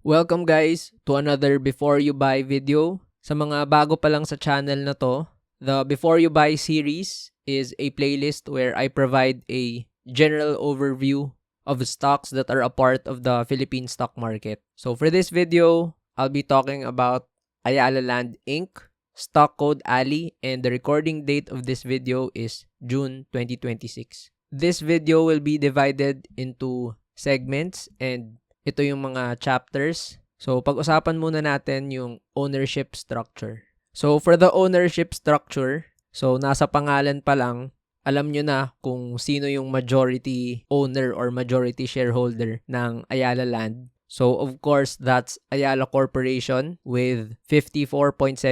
Welcome guys to another Before You Buy video. Sa mga bago pa lang sa channel na to, the Before You Buy series is a playlist where I provide a general overview of stocks that are a part of the Philippine stock market. So for this video, I'll be talking about Ayala Land Inc., stock code ALI, and the recording date of this video is June 2026. This video will be divided into segments and ito yung mga chapters. So, pag-usapan muna natin yung ownership structure. So, for the ownership structure, so nasa pangalan pa lang, alam nyo na kung sino yung majority owner or majority shareholder ng Ayala Land. So, of course, that's Ayala Corporation with 54.75%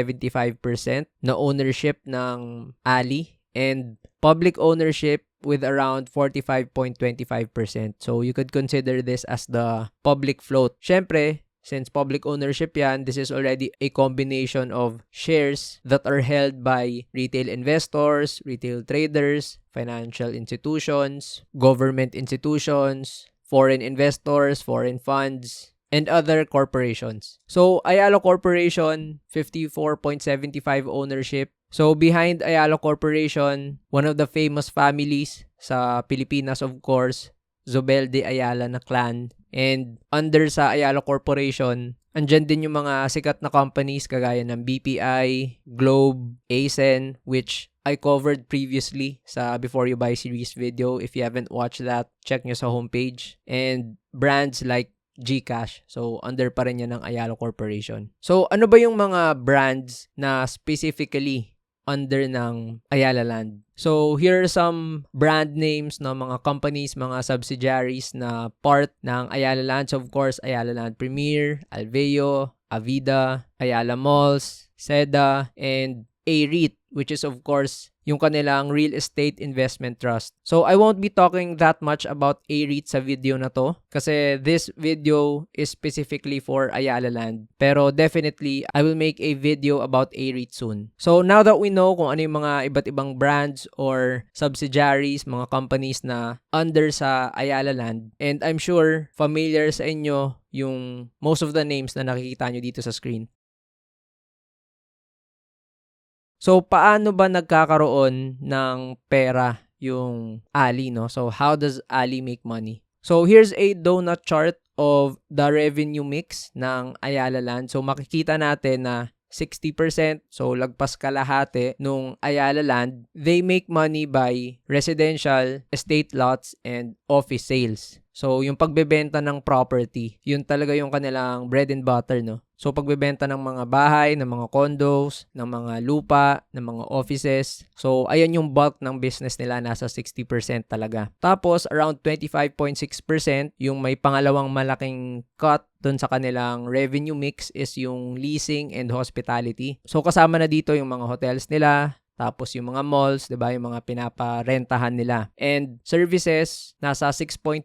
na ownership ng ALI and public ownership with around 45.25%. So, you could consider this as the public float. Syempre, since public ownership yan, this is already a combination of shares that are held by retail investors, retail traders, financial institutions, government institutions, foreign investors, foreign funds, and other corporations. So, Ayala Corporation, 54.75 ownership. So, behind Ayala Corporation, one of the famous families sa Pilipinas, of course, Zobel de Ayala na clan. And under sa Ayala Corporation, andyan din yung mga sikat na companies kagaya ng BPI, Globe, ASEN, which I covered previously sa Before You Buy series video. If you haven't watched that, check nyo sa homepage. And brands like GCash. So, under pa rin yan ng Ayala Corporation. So, ano ba yung mga brands na specifically under ng Ayala Land? So, here are some brand names ng mga companies, mga subsidiaries na part ng Ayala Land. So, of course, Ayala Land Premier, Alveo, Avida, Ayala Malls, Seda, and A-REIT, which is of course yung kanilang real estate investment trust. So, I won't be talking that much about A-REIT sa video na to kasi this video is specifically for Ayala Land. Pero definitely, I will make a video about A-REIT soon. So, now that we know kung ano yung mga iba't ibang brands or subsidiaries, mga companies na under sa Ayala Land, and I'm sure familiar sa inyo yung most of the names na nakikita nyo dito sa screen. So, paano ba nagkakaroon ng pera yung Ali, no? So, how does Ali make money? So, here's a donut chart of the revenue mix ng Ayala Land. So, makikita natin na 60%, so lagpas kalahati nung Ayala Land, they make money by residential, estate lots, and office sales. So, yung pagbebenta ng property, yun talaga yung kanilang bread and butter, no? So, pagbebenta ng mga bahay, ng mga condos, ng mga lupa, ng mga offices. So, ayan yung bulk ng business nila, nasa 60% talaga. Tapos, around 25.6%, yung may pangalawang malaking cut dun sa kanilang revenue mix is yung leasing and hospitality. So, kasama na dito yung mga hotels nila, tapos yung mga malls, 'di ba, yung mga pinaparentahan nila. And services nasa 6.2%.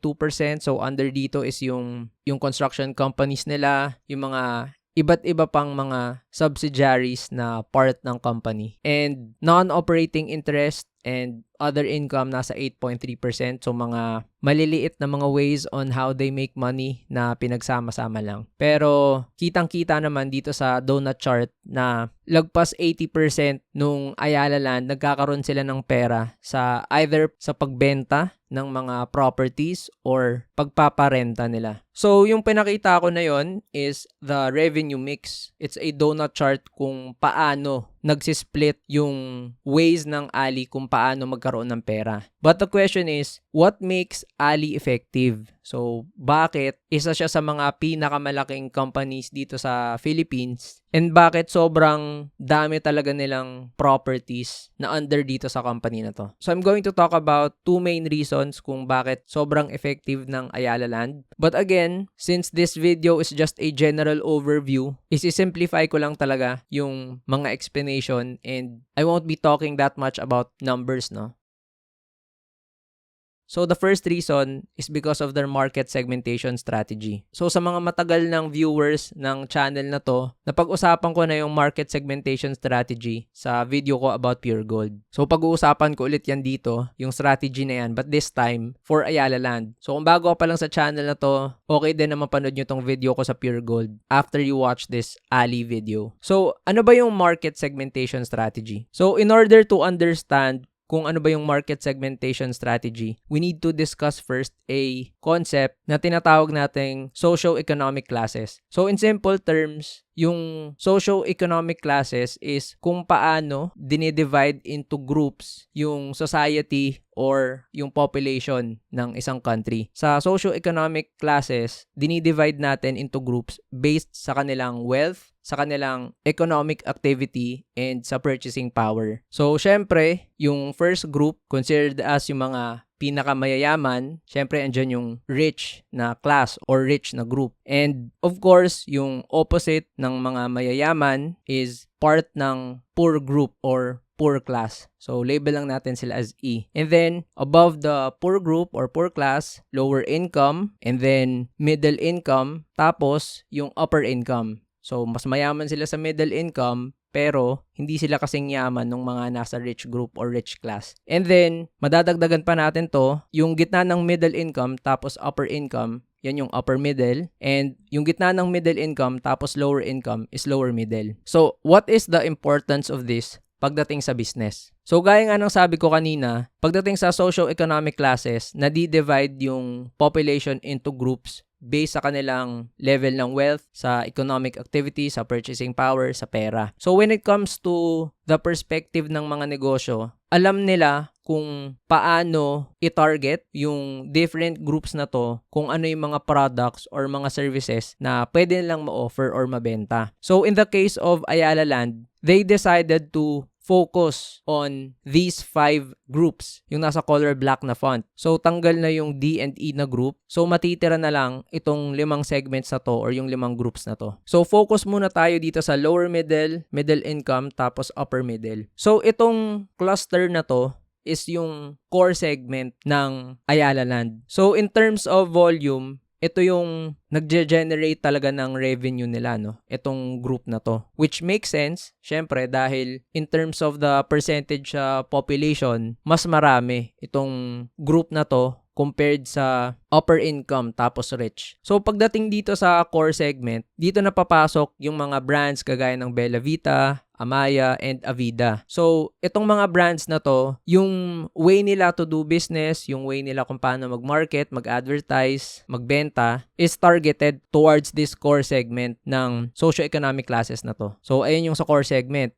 So under dito is yung construction companies nila, yung mga iba't iba pang mga subsidiaries na part ng company. And non-operating interest and other income nasa 8.3%. So mga maliliit na mga ways on how they make money na pinagsama-sama lang. Pero kitang-kita naman dito sa donut chart na lagpas 80% nung Ayala Land, nagkakaroon sila ng pera sa either sa pagbenta ng mga properties or pagpaparenta nila. So, yung pinakita ko na yon is the revenue mix. It's a donut chart kung paano nagsisplit yung ways ng Ali kung paano magkaroon ng pera. But the question is, what makes Ali effective? So, bakit isa siya sa mga pinakamalaking companies dito sa Philippines? And bakit sobrang dami talaga nilang properties na under dito sa company na to? So, I'm going to talk about two main reasons kung bakit sobrang effective ng Ayala Land. But again, since this video is just a general overview, isi-simplify ko lang talaga yung mga explanation and I won't be talking that much about numbers, no? So the first reason is because of their market segmentation strategy. So sa mga matagal ng viewers ng channel na to, napag-usapan ko na yung market segmentation strategy sa video ko about Pure Gold. So pag-uusapan ko ulit yan dito, yung strategy na yan, but this time for Ayala Land. So kung bago ka pa lang sa channel na to, okay din na mapanood nyo tong video ko sa Pure Gold after you watch this Ali video. So ano ba yung market segmentation strategy? So in order to understand kung ano ba yung market segmentation strategy, we need to discuss first a concept na tinatawag nating socio-economic classes. So in simple terms, yung socio-economic classes is kung paano dinidivide into groups yung society or yung population ng isang country. Sa socio-economic classes, dinidivide natin into groups based sa kanilang wealth, sa kanilang economic activity, and sa purchasing power. So, syempre, yung first group considered as yung mga pinakamayayaman, syempre andyan yung rich na class or rich na group. And of course, yung opposite ng mga mayayaman is part ng poor group or poor class. So, label lang natin sila as E. And then, above the poor group or poor class, lower income, and then middle income, tapos yung upper income. So, mas mayaman sila sa middle income, pero hindi sila kasing yaman ng mga nasa rich group or rich class. And then, madadagdagan pa natin to, yung gitna ng middle income tapos upper income, yan yung upper middle. And yung gitna ng middle income tapos lower income is lower middle. So, what is the importance of this pagdating sa business? So, gaya nga ng sabi ko kanina, pagdating sa socio-economic classes, nadi-divide yung population into groups based sa kanilang level ng wealth, sa economic activity, sa purchasing power, sa pera. So when it comes to the perspective ng mga negosyo, alam nila kung paano i-target yung different groups na to, kung ano yung mga products or mga services na pwede nilang ma-offer or mabenta. So in the case of Ayala Land, they decided to focus on these 5 groups, yung nasa color black na font. So, tanggal na yung D and E na group. So, matitira na lang itong 5 segments na to or yung 5 groups na to. So, focus muna tayo dito sa lower middle, middle income, tapos upper middle. So, itong cluster na to is yung core segment ng Ayala Land. So, in terms of volume, ito yung nagge-generate talaga ng revenue nila, no? Itong group na to. Which makes sense, syempre, dahil in terms of the percentage population, mas marami itong group na to compared sa upper income tapos rich. So, pagdating dito sa core segment, dito na papasok yung mga brands kagaya ng Bella Vita, Amaya, and Avida. So, itong mga brands na to, yung way nila to do business, yung way nila kung paano mag-market, mag-advertise, magbenta, is targeted towards this core segment ng socio-economic classes na to. So, ayun yung sa core segment.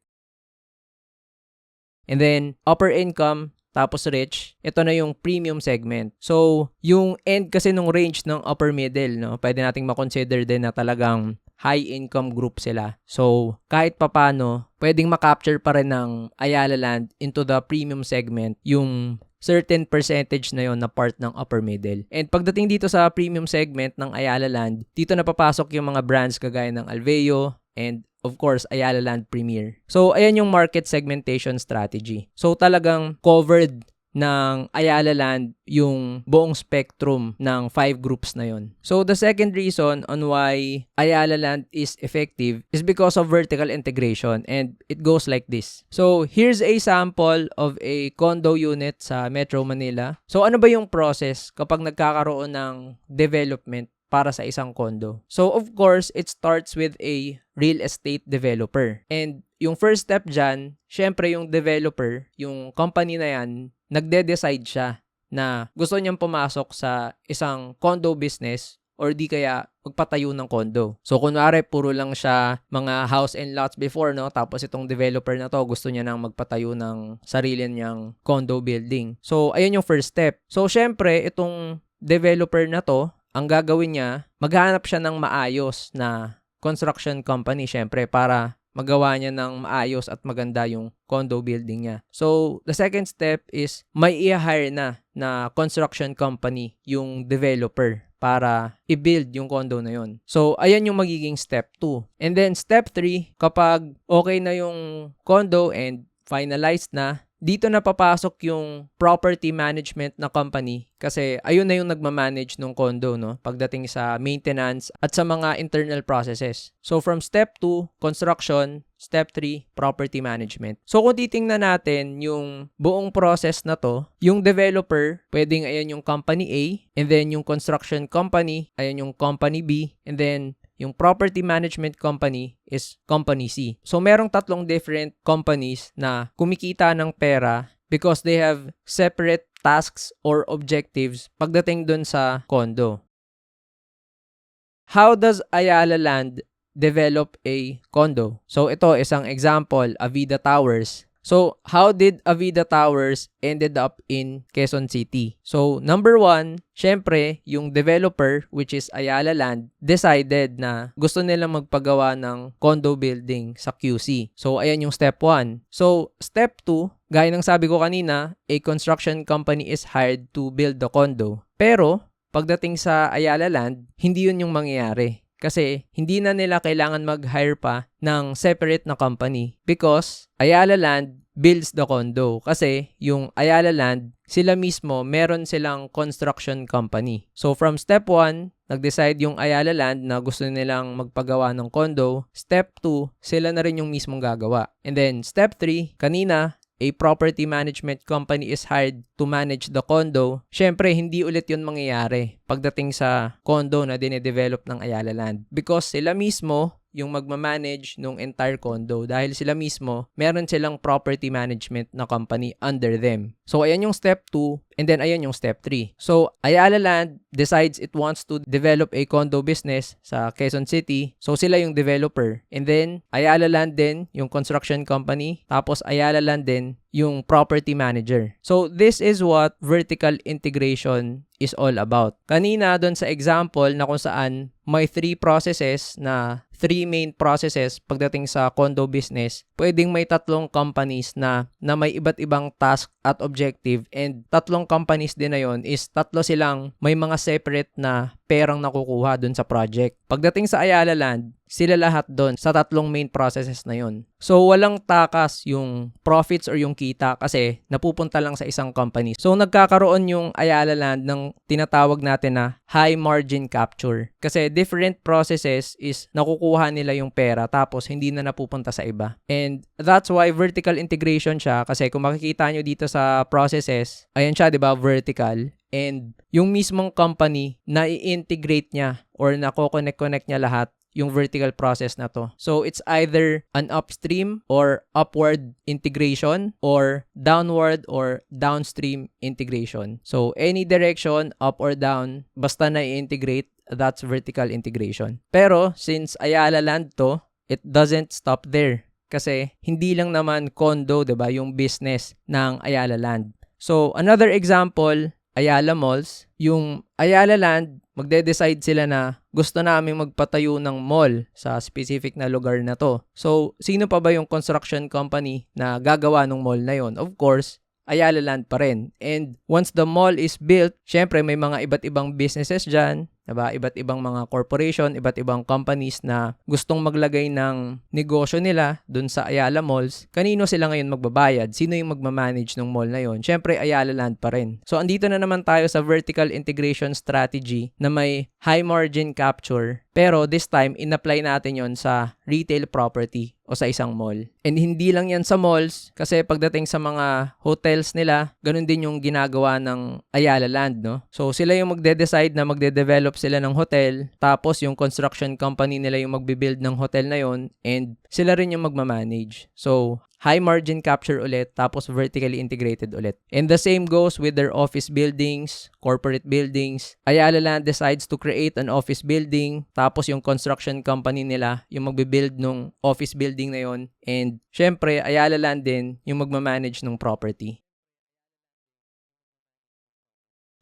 And then, upper income, tapos rich, ito na yung premium segment. So, yung end kasi nung range ng upper middle, no, pwede nating makonsider din na talagang high income group sila. So, kahit papano, pwedeng makapture pa rin ng Ayala Land into the premium segment yung certain percentage na yon na part ng upper middle. And pagdating dito sa premium segment ng Ayala Land, dito na papasok yung mga brands kagaya ng Alveo and of course, Ayala Land Premier. So, ayan yung market segmentation strategy. So, talagang covered ng Ayala Land yung buong spectrum ng 5 groups na yon. So, the second reason on why Ayala Land is effective is because of vertical integration, and it goes like this. So, here's a sample of a condo unit sa Metro Manila. So, ano ba yung process kapag nagkakaroon ng development para sa isang condo? So, of course, it starts with a real estate developer. And yung first step dyan, syempre yung developer, yung company na yan, nagde-decide siya na gusto niyang pumasok sa isang condo business or di kaya magpatayo ng condo. So, kunwari, puro lang siya mga house and lots before, no? Tapos itong developer na to, gusto niya nang magpatayo ng sarili niyang condo building. So, ayun yung first step. So, syempre, itong developer na to, ang gagawin niya, maghanap siya ng maayos na construction company, syempre, para magawa niya ng maayos at maganda yung condo building niya. So, the second step is may i-hire na construction company yung developer para i-build yung condo na yon. So, ayan yung magiging step 2. And then, step 3, kapag okay na yung condo and finalized na, dito na papasok yung property management na company kasi ayun na yung nagmamanage ng condo, no? Pagdating sa maintenance at sa mga internal processes. So from step 2, construction, step 3, property management. So kung titingnan natin yung buong process na to, yung developer, pwedeng ayan yung company A, and then yung construction company, ayan yung company B, and then yung property management company is company C. So merong tatlong different companies na kumikita ng pera because they have separate tasks or objectives pagdating dun sa condo. How does Ayala Land develop a condo? So ito isang example, Avida Towers. So how did Avida Towers ended up in Quezon City? So number 1, syempre yung developer which is Ayala Land decided na gusto nilang magpagawa ng condo building sa QC. So ayan yung step 1. So step 2, gaya ng sabi ko kanina, a construction company is hired to build the condo. Pero pagdating sa Ayala Land, hindi yun yung mangyayari. Kasi hindi na nila kailangan mag-hire pa ng separate na company because Ayala Land builds the condo. Kasi yung Ayala Land, sila mismo meron silang construction company. So from step 1, nag-decide yung Ayala Land na gusto nilang magpagawa ng condo. Step 2, sila na rin yung mismong gagawa. And then step 3, kanina, a property management company is hired to manage the condo. Syempre, hindi ulit yun mangyayari pagdating sa condo na dinedevelop ng Ayala Land. Because sila mismo yung magmamanage ng entire condo dahil sila mismo, meron silang property management na company under them. So, ayan yung step 2 and then ayan yung step 3. So, Ayala Land decides it wants to develop a condo business sa Quezon City. So, sila yung developer. And then, Ayala Land din yung construction company. Tapos, Ayala Land din yung property manager. So, this is what vertical integration is all about. Kanina, doon sa example na kung saan may 3 processes na 3 main processes pagdating sa condo business, pwedeng may 3 companies na may iba't ibang task at objective and 3 companies din na yon is 3 silang may mga separate na perang nakukuha doon sa project. Pagdating sa Ayala Land, sila lahat doon sa 3 main processes na yon. So, walang takas yung profits or yung kita kasi napupunta lang sa isang company. So, nagkakaroon yung Ayala Land ng tinatawag natin na high margin capture. Kasi different processes is nakukuha nila yung pera tapos hindi na napupunta sa iba. And that's why vertical integration siya kasi kung makikita nyo dito sa processes, ayan siya, di ba, vertical. And yung mismong company na i-integrate niya or na ko-connect niya lahat yung vertical process na to. So, it's either an upstream or upward integration or downward or downstream integration. So, any direction, up or down, basta na i-integrate, that's vertical integration. Pero, since Ayala Land to, it doesn't stop there. Kasi, hindi lang naman condo, diba, yung business ng Ayala Land. So, another example, Ayala Malls. Yung Ayala Land, magde-decide sila na gusto namin magpatayo ng mall sa specific na lugar na to. So, sino pa ba yung construction company na gagawa ng mall na yon? Of course, Ayala Land pa rin. And once the mall is built, syempre may mga iba't ibang businesses dyan, diba? Iba't ibang mga corporation, iba't ibang companies na gustong maglagay ng negosyo nila dun sa Ayala Malls. Kanino sila ngayon magbabayad? Sino yung magmamanage ng mall na yon? Syempre, Ayala Land pa rin. So, andito na naman tayo sa vertical integration strategy na may high margin capture. Pero this time, in-apply natin yon sa retail property o sa isang mall. And hindi lang yan sa malls kasi pagdating sa mga hotels nila, ganun din yung ginagawa ng Ayala Land, no? So, sila yung magde-decide na magde-develop sila ng hotel, tapos yung construction company nila yung magbe-build ng hotel na yon and sila rin yung magmamanage. So, high margin capture ulit, tapos vertically integrated ulit. And the same goes with their office buildings, corporate buildings. Ayala Land decides to create an office building, tapos yung construction company nila yung magbe-build ng office building na yon. And syempre, Ayala Land din yung magmamanage ng property.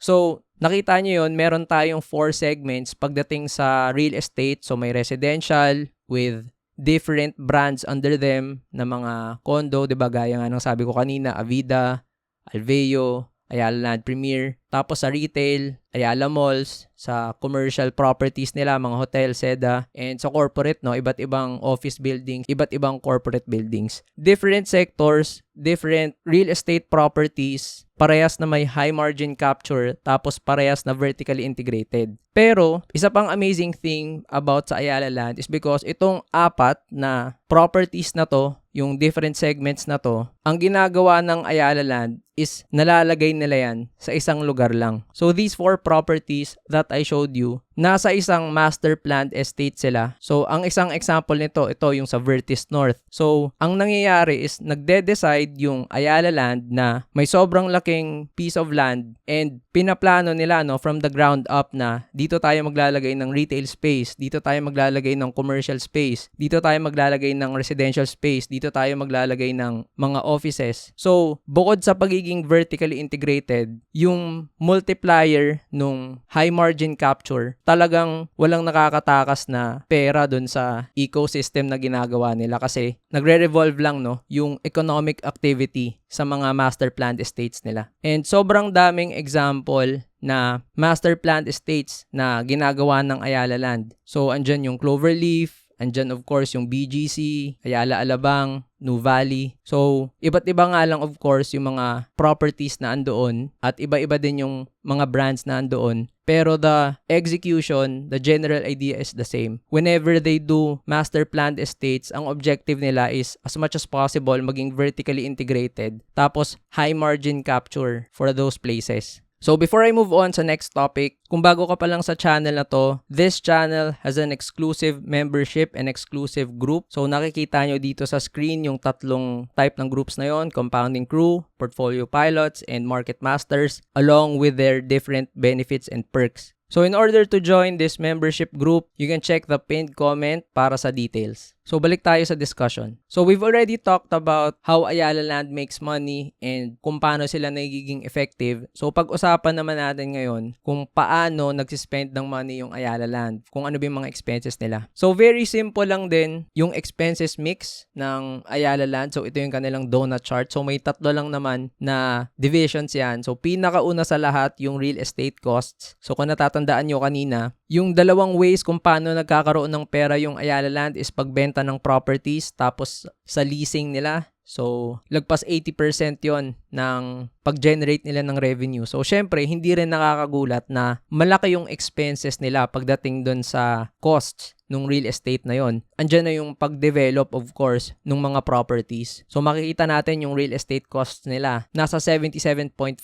So, nakita nyo yun, meron tayong 4 segments pagdating sa real estate. So, may residential with different brands under them na mga condo, diba? Gaya nga ng sabi ko kanina, Avida, Alveo, Ayala Land Premier. Tapos sa retail, Ayala Malls, sa commercial properties nila, mga hotel, SEDA, and sa corporate, no, iba't ibang office buildings, iba't ibang corporate buildings. Different sectors, different real estate properties, parehas na may high margin capture, tapos parehas na vertically integrated. Pero, isa pang amazing thing about sa Ayala Land is because itong apat na properties na to, yung different segments na to, ang ginagawa ng Ayala Land is nalalagay nila yan sa isang lugar lang. So these 4 properties that I showed you, nasa isang master planned estate sila. So ang isang example nito, ito yung sa Vertis North. So ang nangyayari is nagde-decide yung Ayala Land na may sobrang laking piece of land and pinaplano nila, no, from the ground up na dito tayo maglalagay ng retail space, dito tayo maglalagay ng commercial space, dito tayo maglalagay ng residential space, dito tayo maglalagay ng mga offices. So bukod sa pagiging vertically integrated, yung multiplier nung high margin capture, talagang walang nakakatakas na pera dun sa ecosystem na ginagawa nila kasi nagre-revolve lang, no, yung economic activity sa mga master planned estates nila. And sobrang daming example na master planned estates na ginagawa ng Ayala Land. So andyan yung Cloverleaf, andyan of course yung BGC, Ayala Alabang, New Valley. So, iba't iba nga lang of course yung mga properties na andoon at iba-iba din yung mga brands na andoon. Pero the execution, the general idea is the same. Whenever they do master planned estates, ang objective nila is as much as possible maging vertically integrated. Tapos high margin capture for those places. So before I move on sa next topic, kung bago ka pa lang sa channel na to, this channel has an exclusive membership and exclusive group. So nakikita nyo dito sa screen yung tatlong type ng groups na yon: compounding crew, portfolio pilots, and market masters, along with their different benefits and perks. So in order to join this membership group, you can check the pinned comment para sa details. So balik tayo sa discussion. So we've already talked about how Ayala Land makes money and kung paano sila nagiging effective. So pag-usapan naman natin ngayon kung paano nagsispend ng money yung Ayala Land, kung ano ba yung mga expenses nila. So very simple lang din yung expenses mix ng Ayala Land. So ito yung kanilang donut chart. So may tatlo lang naman na divisions yan. So pinakauna sa lahat yung real estate costs. So kung natatandaan nyo kanina, yung dalawang ways kung paano nagkakaroon ng pera yung Ayala Land is pagbenta ng properties tapos sa leasing nila. So, lagpas 80% yon ng pag-generate nila ng revenue. So, syempre, hindi rin nakakagulat na malaki yung expenses nila pagdating dun sa costs ng real estate na yon. Andyan na yung pag-develop, of course, ng mga properties. So, makikita natin yung real estate costs nila. Nasa 77.5%.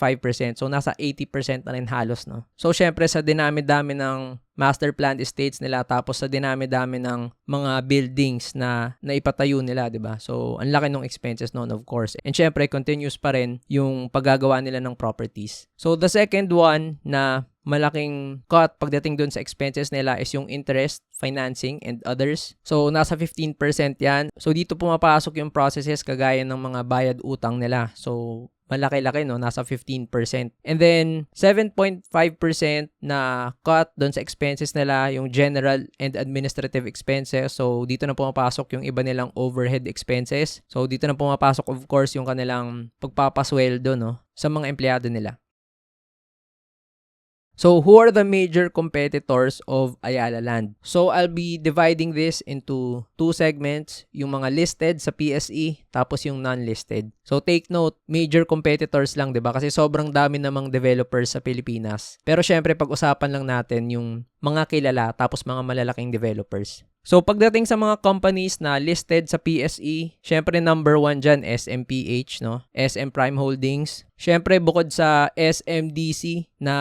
So, nasa 80% na rin halos, no? So, syempre, sa dinami-dami ng master planned estates nila tapos sa dinami-dami ng mga buildings na naipatayo nila, 'di ba? So, ang laki ng expenses noon, of course. And syempre, continuous pa rin yung paggagawa nila ng properties. So, the second one na malaking cut pagdating dun sa expenses nila is yung interest, financing, and others. So, nasa 15% yan. So, dito pumapasok yung processes kagaya ng mga bayad utang nila. So, malaki-laki, no? Nasa 15%. And then, 7.5% na cut doon sa expenses nila, yung general and administrative expenses. So, dito na pumapasok yung iba nilang overhead expenses. So, dito na pumapasok, of course, yung kanilang pagpapasweldo, no? Sa mga empleyado nila. So, who are the major competitors of Ayala Land? So, I'll be dividing this into two segments. Yung mga listed sa PSE, tapos yung non-listed. So, take note, major competitors lang, diba? Kasi sobrang dami namang developers sa Pilipinas. Pero syempre, pag-usapan lang natin yung mga kilala, tapos mga malalaking developers. So, pagdating sa mga companies na listed sa PSE, syempre number 1 dyan, SMPH, no? SM Prime Holdings. Syempre, bukod sa SMDC na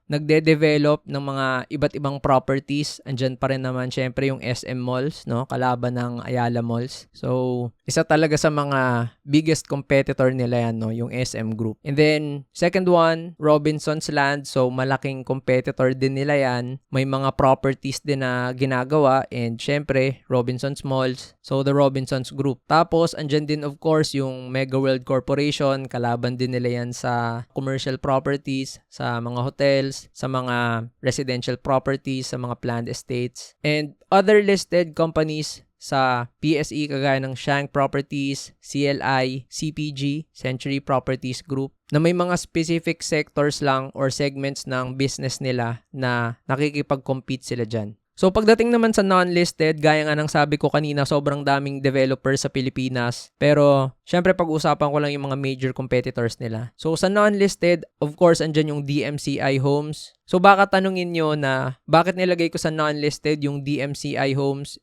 nagde-develop ng mga iba't ibang properties, andyan pa rin naman syempre yung SM Malls, no? Kalaban ng Ayala Malls. So, isa talaga sa mga biggest competitor nila yan, no? Yung SM Group. And then, second one, Robinsons Land. So, malaking competitor din nila yan. May mga properties din na ginagawa and syempre, Robinsons Malls. So, the Robinsons Group. Tapos, andyan din of course yung Mega World Corporation. Kalaban din nila yan sa commercial properties, sa mga hotels, sa mga residential properties, sa mga planned estates. And other listed companies sa PSE kagaya ng Shank Properties, CLI, CPG, Century Properties Group, na may mga specific sectors lang or segments ng business nila na nakikipag-compete sila dyan. So pagdating naman sa non-listed, gaya nga ng sabi ko kanina, sobrang daming developers sa Pilipinas. Pero syempre pag-usapan ko lang yung mga major competitors nila. So sa non-listed, of course, andyan yung DMCI Homes. So baka tanungin nyo na bakit nilagay ko sa non-listed yung DMCI Homes?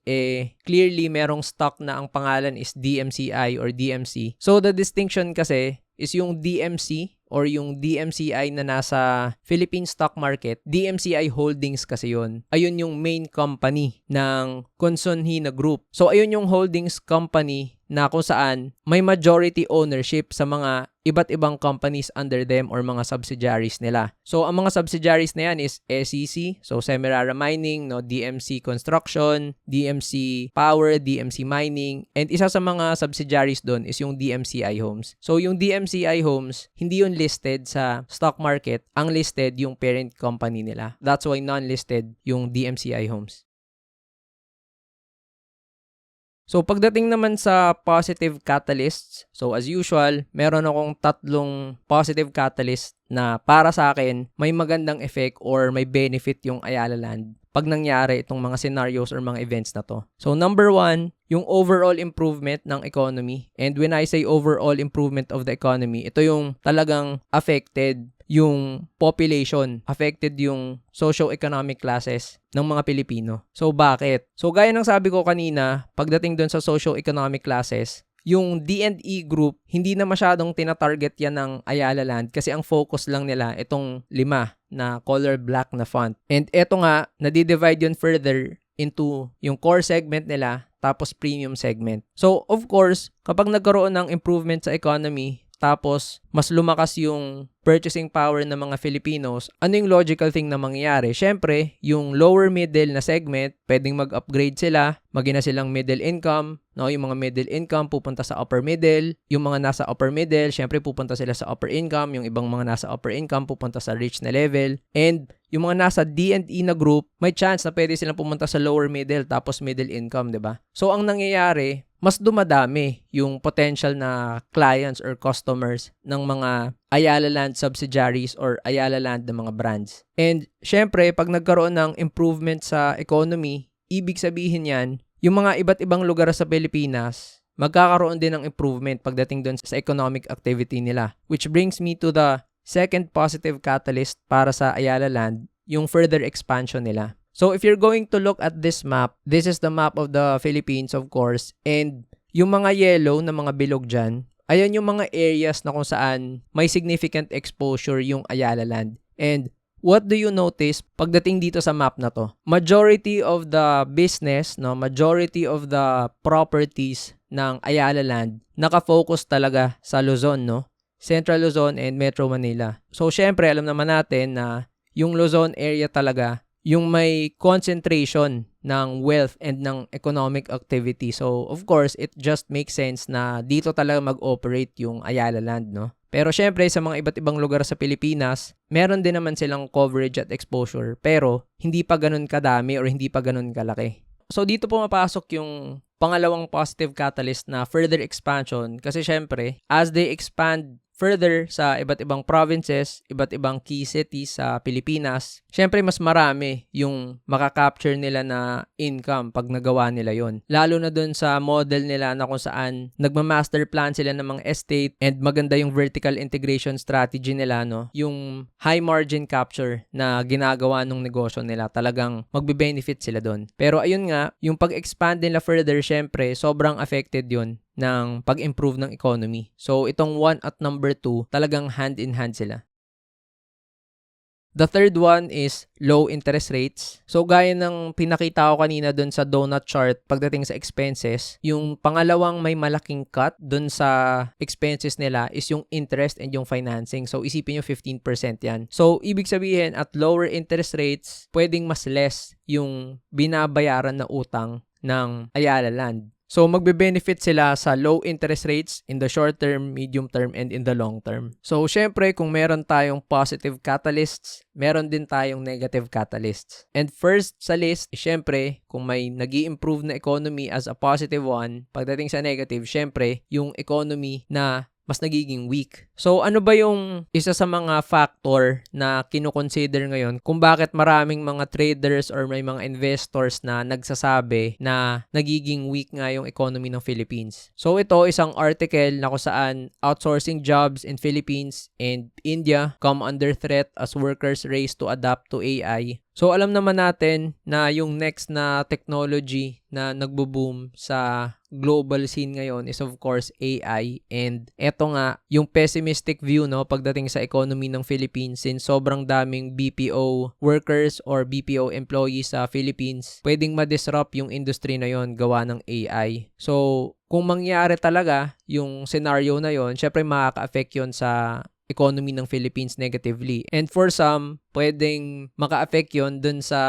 Clearly merong stock na ang pangalan is DMCI or DMC. So the distinction kasi is yung DMC or yung DMCI na nasa Philippine Stock Market, DMCI Holdings kasi yun. Ayun yung main company ng Consonhina Group. So ayun yung holdings company na kung saan may majority ownership sa mga iba't ibang companies under them or mga subsidiaries nila. So ang mga subsidiaries na yan is SEC, so Semirara Mining, no, DMC Construction, DMC Power, DMC Mining, and isa sa mga subsidiaries doon is yung DMCI Homes. So yung DMCI Homes, hindi yun listed sa stock market, ang listed yung parent company nila. That's why non-listed yung DMCI Homes. So pagdating naman sa positive catalysts, so as usual, meron akong 3 positive catalysts na para sa akin may magandang effect or may benefit yung Ayala Land pag nangyari itong mga scenarios or mga events na to. So number 1, yung overall improvement ng economy. And when I say overall improvement of the economy, ito yung talagang affected yung population, affected yung socio-economic classes ng mga Pilipino. So bakit? So gaya ng sabi ko kanina, pagdating dun sa socio-economic classes, yung D&E group, hindi na masyadong tinatarget yan ng Ayala Land kasi ang focus lang nila itong 5 na color black na font. And eto nga, nadi-divide yun further into yung core segment nila tapos premium segment. So of course, kapag nagkaroon ng improvement sa economy, tapos mas lumakas yung purchasing power ng mga Filipinos, ano yung logical thing na mangyayari? Syempre, yung lower middle na segment, pwedeng mag-upgrade sila, maging na silang middle income, no? Yung mga middle income pupunta sa upper middle, yung mga nasa upper middle, syempre pupunta sila sa upper income, yung ibang mga nasa upper income pupunta sa rich na level, and yung mga nasa D&E na group, may chance na pwede silang pumunta sa lower middle tapos middle income, 'di ba? So ang nangyayari, mas dumadami yung potential na clients or customers ng mga Ayala Land subsidiaries or Ayala Land ng mga brands. And syempre, pag nagkaroon ng improvement sa economy, ibig sabihin yan, yung mga iba't ibang lugar sa Pilipinas, magkakaroon din ng improvement pagdating doon sa economic activity nila. Which brings me to the second positive catalyst para sa Ayala Land, yung further expansion nila. So if you're going to look at this map, this is the map of the Philippines, of course, and yung mga yellow na mga bilog dyan, ayan yung mga areas na kung saan may significant exposure yung Ayala Land. And what do you notice pagdating dito sa map na to? Majority of the business, no, majority of the properties ng Ayala Land, nakafocus talaga sa Luzon, no? Central Luzon and Metro Manila. So syempre, alam naman natin na yung Luzon area talaga yung may concentration ng wealth and ng economic activity. So, of course, it just makes sense na dito talaga mag-operate yung Ayala Land, no? Pero syempre, sa mga iba't ibang lugar sa Pilipinas, meron din naman silang coverage at exposure, pero hindi pa ganun kadami or hindi pa ganun kalaki. So, dito pumapasok yung pangalawang positive catalyst na further expansion kasi syempre, as they expand further sa iba't ibang provinces, iba't ibang key cities sa Pilipinas, syempre mas marami yung makakapture nila na income pag nagawa nila yon. Lalo na dun sa model nila na kung saan nagma-master plan sila ng mga estate and maganda yung vertical integration strategy nila, no? Yung high margin capture na ginagawa ng negosyo nila, talagang magbe-benefit sila dun. Pero ayun nga, yung pag-expand nila further, syempre, sobrang affected yun ng pag-improve ng economy. So, itong 1 at number 2, talagang hand-in-hand sila. The third one is low interest rates. So, gaya ng pinakita ko kanina dun sa donut chart pagdating sa expenses, yung pangalawang may malaking cut dun sa expenses nila is yung interest and yung financing. So, isipin nyo 15% yan. So, ibig sabihin at lower interest rates, pwedeng mas less yung binabayaran na utang ng Ayala Land. So, magbe-benefit sila sa low interest rates in the short term, medium term, and in the long term. So, syempre, kung meron tayong positive catalysts, meron din tayong negative catalysts. And first sa list, syempre, kung may nag-i-improve na economy as a positive one, pagdating sa negative, syempre, yung economy na mas nagiging weak. So, ano ba yung isa sa mga factor na kinoconsider ngayon kung bakit maraming mga traders or may mga investors na nagsasabi na nagiging weak nga yung economy ng Philippines? So, ito isang article na kung saan outsourcing jobs in Philippines and India come under threat as workers race to adapt to AI. So, alam naman natin na yung next na technology na nagbo-boom sa global scene ngayon is of course AI, and eto nga yung pessimistic view pagdating sa economy ng Philippines, since sobrang daming BPO workers or BPO employees sa Philippines, pwedeng ma-disrupt yung industry na yon gawa ng AI. So, kung mangyari talaga yung scenario na yon, syempre makaka-affect yun sa economy ng Philippines negatively. And for some, pwedeng maka-affect yun dun sa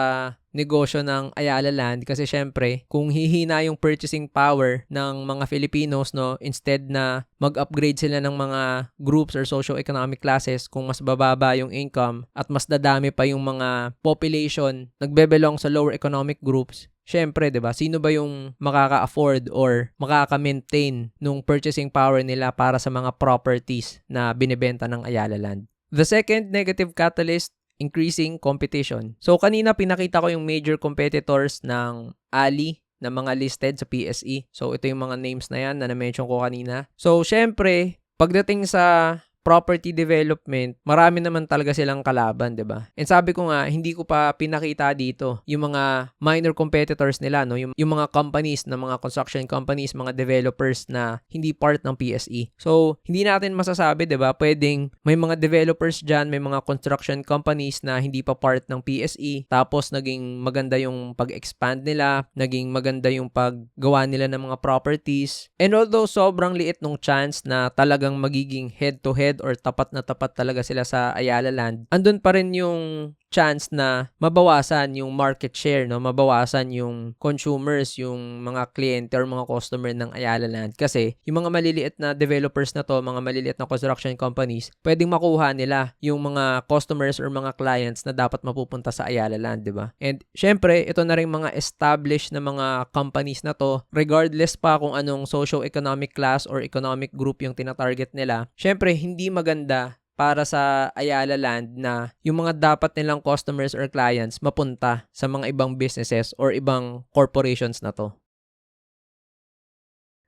negosyo ng Ayala Land, kasi syempre, kung hihina yung purchasing power ng mga Filipinos, instead na mag-upgrade sila ng mga groups or socio-economic classes, kung mas bababa yung income at mas dadami pa yung mga population nagbe-belong sa lower economic groups, syempre, 'di ba? Sino ba yung makaka-afford or makaka-maintain nung purchasing power nila para sa mga properties na binebenta ng Ayala Land? The second negative catalyst, increasing competition. So, kanina pinakita ko yung major competitors ng Ali na mga listed sa PSE. So, ito yung mga names na yan na na-mention ko kanina. So, syempre, pagdating sa property development, marami naman talaga silang kalaban, 'di ba? And sabi ko nga, hindi ko pa pinakita dito yung mga minor competitors nila, yung mga companies, na mga construction companies, mga developers na hindi part ng PSE. So, hindi natin masasabi, 'di ba? Pwedeng may mga developers diyan, may mga construction companies na hindi pa part ng PSE, tapos naging maganda yung pag-expand nila, naging maganda yung paggawa nila ng mga properties. And although sobrang liit nung chance na talagang magiging head-to-head or tapat na tapat talaga sila sa Ayala Land, andun pa rin yung chance na mabawasan yung market share, mabawasan yung consumers, yung mga kliyente or mga customer ng Ayala Land. Kasi yung mga maliliit na developers na to, mga maliliit na construction companies, pwedeng makuha nila yung mga customers or mga clients na dapat mapupunta sa Ayala Land, di ba? And syempre, ito na rin mga established na mga companies na to, regardless pa kung anong socio-economic class or economic group yung tinatarget nila. Syempre, hindi maganda para sa Ayala Land na yung mga dapat nilang customers or clients mapunta sa mga ibang businesses or ibang corporations na to.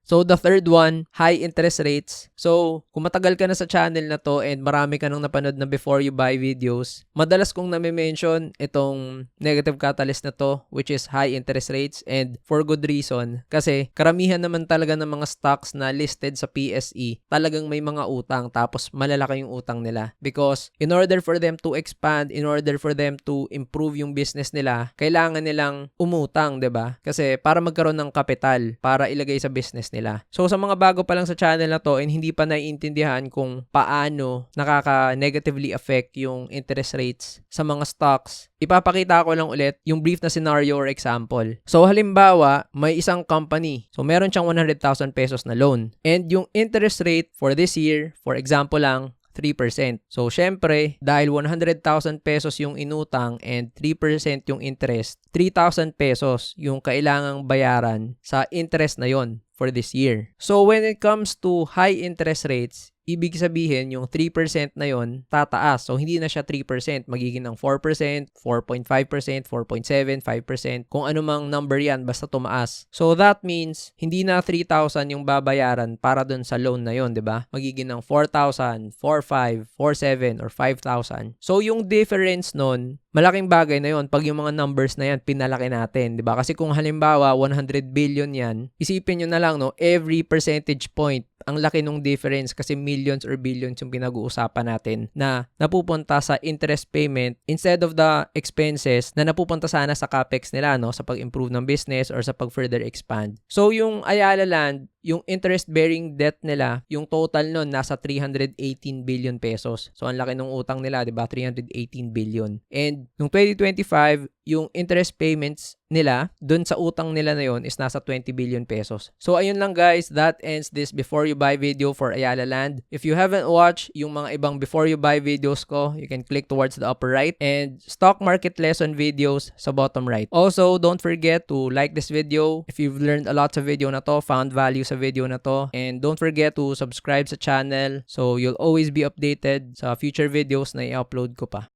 So, the third one, high interest rates. So, kung matagal ka na sa channel na to and marami ka nang napanood na before you buy videos, madalas kong nami-mention itong negative catalyst na to, which is high interest rates, and for good reason. Kasi karamihan naman talaga ng mga stocks na listed sa PSE, talagang may mga utang, tapos malalaki yung utang nila. Because in order for them to expand, in order for them to improve yung business nila, kailangan nilang umutang, 'di ba? Kasi para magkaroon ng kapital para ilagay sa business nila. So, sa mga bago pa lang sa channel na to and hindi pa naiintindihan kung paano nakaka-negatively affect yung interest rates sa mga stocks, ipapakita ko lang ulit yung brief na scenario or example. So, halimbawa, may isang company. So, meron siyang 100,000 pesos na loan. And yung interest rate for this year, for example lang, 3%. So, syempre, dahil 100,000 pesos yung inutang and 3% yung interest, 3,000 pesos yung kailangang bayaran sa interest na yon for this year. So, when it comes to high interest rates, ibig sabihin yung 3% na yon tataas. So, hindi na siya 3%. Magiging ng 4%, 4.5%, 4.7%, 5%. Kung ano mang number yan, basta tumaas. So, that means, hindi na 3,000 yung babayaran para dun sa loan na yon, di ba? Magiging ng 4,000, 4,500, 4,700, or 5,000. So, yung difference nun, malaking bagay na yon pag yung mga numbers na yan pinalaki natin, 'di ba? Kasi kung halimbawa 100 billion yan, isipin niyo na lang every percentage point ang laki nung difference, kasi millions or billions yung pinag-uusapan natin na napupunta sa interest payment instead of the expenses na napupunta sana sa capex nila, sa pag-improve ng business or sa pag-further expand. So yung Ayala Land, yung interest-bearing debt nila, yung total nun, nasa 318 billion pesos. So, ang laki ng utang nila, di ba? 318 billion. And, nung 2025, yung interest payments nila, dun sa utang nila na yon is nasa 20 billion pesos. So, ayun lang guys. That ends this Before You Buy video for Ayala Land. If you haven't watched yung mga ibang Before You Buy videos ko, you can click towards the upper right. And stock market lesson videos sa bottom right. Also, don't forget to like this video if you've learned a lot sa video na to, found value sa video na to. And don't forget to subscribe sa channel so you'll always be updated sa future videos na i-upload ko pa.